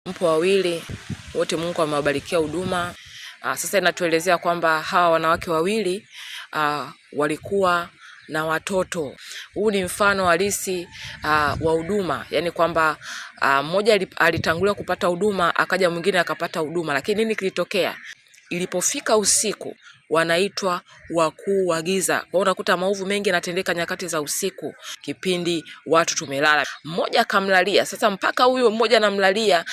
Mpo wawili, wote Mungu amewabarikia huduma. Sasa inatuelezea kwamba hawa wanawake wawili walikuwa na watoto. Huu ni mfano halisi wa huduma, yani kwamba mmoja alitangulia kupata huduma, akaja mwingine akapata huduma. Lakini nini kilitokea? Ilipofika usiku, wanaitwa wakuu wa giza. Kwa unakuta maovu mengi yanatendeka nyakati za usiku, kipindi watu tumelala. Mmoja akamlalia. Sasa mpaka huyo mmoja anamlalia,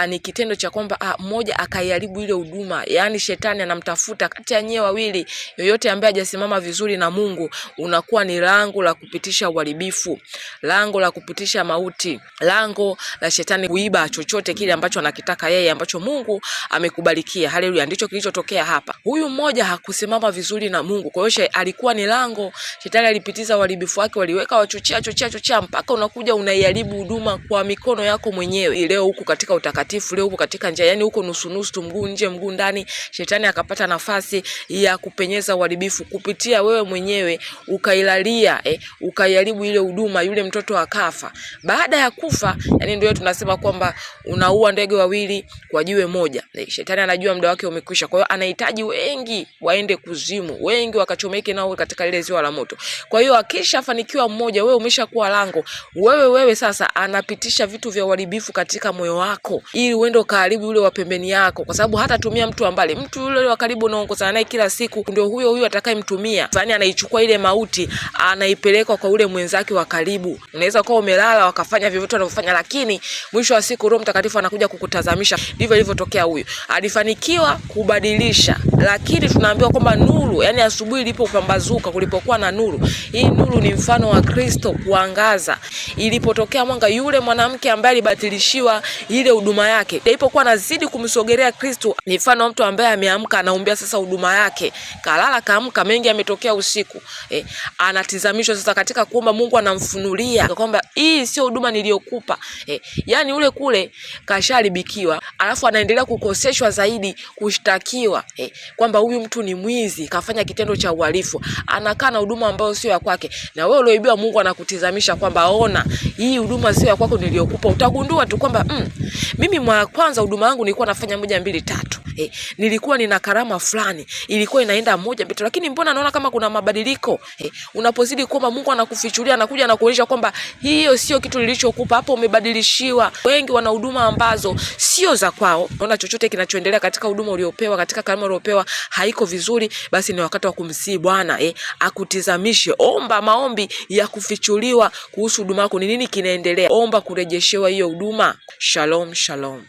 ni kitendo cha kwamba mmoja akaiharibu ile huduma. Yaani shetani anamtafuta kati ya nyewe wawili. Yoyote ambaye hajasimama vizuri na Mungu, unakuwa ni lango la kupitisha uharibifu, lango la kupitisha mauti, lango la shetani kuiba chochote kile ambacho anakitaka yeye, ambacho Mungu amekubalikia. Haleluya. Ndicho kilichotokea hapa. Huyu mmoja hakusimama vizuri na Mungu. Kwa hiyo alikuwa ni lango, shetani alipitiza uharibifu wake, waliweka wachochea mpaka unakuja unaiharibu huduma kwa mikono yako mwenyewe. Leo huko katika utakatifu, leo huko katika njia, yani huko nusu mguu nje mguu ndani, shetani akapata nafasi ya kupenyeza uharibifu kupitia wewe mwenyewe, ukailalia, ukaiharibu ile huduma, yule mtoto akafa. Baada ya kufa, yani ndio tunasema kwamba unaua ndege wawili kwa jiwe moja. Shetani anajua muda wake umekwisha. Kwa hiyo anahitaji wengi waende kuzimu, wengi wakachomeke nao katika ile ziwa la moto. Kwa hiyo akishafanikiwa mmoja, wewe umeshakuwa lango. Wewe sasa anapitisha vitu vya uharibifu katika moyo wako ili uende ukaharibu yule wa pembeni yako, kwa sababu hata tumia mtu ambaye mtu yule wa karibu unaongozana naye kila siku, ndio huyo atakayemtumia. Yaani anaichukua ile mauti, anaipeleka kwa ule mwenzake wa karibu. Unaweza kuwa umelala wakafanya vivyo wanavyofanya, lakini mwisho wa siku Roho Mtakatifu anakuja kukutazamisha. Ndivyo ilivyotokea huyu. Alifanikiwa kubadilisha, lakini tunaambiwa kwamba nuru, yani asubuhi ilipopambazuka, kulipokuwa na nuru. Hii nuru ni mfano wa Kristo kuangaza. Ilipotokea mwanga, yule mwanamke ambaye alibatilishiwa ile huduma yake, ilipokuwa nazidi kumsogelea Kristo, ni mfano wa mtu ambaye ameamka, anaombea sasa huduma yake. Kalala kaamka, mengi yametokea usiku. Anatizamishwa sasa katika kuomba, Mungu anamfunulia kwamba hii sio huduma niliyokupa. Yani ule kule kasharibikiwa, alafu anaendelea kukoseshwa zaidi, kushtakiwa kwamba huyu mtu ni mwizi, kafanya kitendo cha uhalifu, anakaa na huduma ambayo sio ya kwake. Na wewe ulioibiwa, Mungu anakutizamisha kwamba ona, hii huduma sio ya kwako niliyokupa. Utagundua tu kwamba mimi mwa kwanza huduma yangu nilikuwa nafanya 1 2 3. Nilikuwa nina karama fulani, ilikuwa inaenda 1 2, lakini mbona naona kama kuna mabadiliko? Unapozidi kuomba, Mungu anakufichulia, anakuja na kuonyesha kwamba hiyo sio kitu nilichokupa, hapo umebadilishiwa. Wengi wana huduma ambazo sio za kwao. Unaona chochote kinachoendelea katika huduma uliopewa, katika karama uliopewa haiko vizuri, basi ni wakati wa kumsihi Bwana akutizamishe. Omba maombi ya kufichuliwa kuhusu huduma yako, ni nini kinaendelea. Omba kurejeshewa hiyo huduma. Shalom, shalom.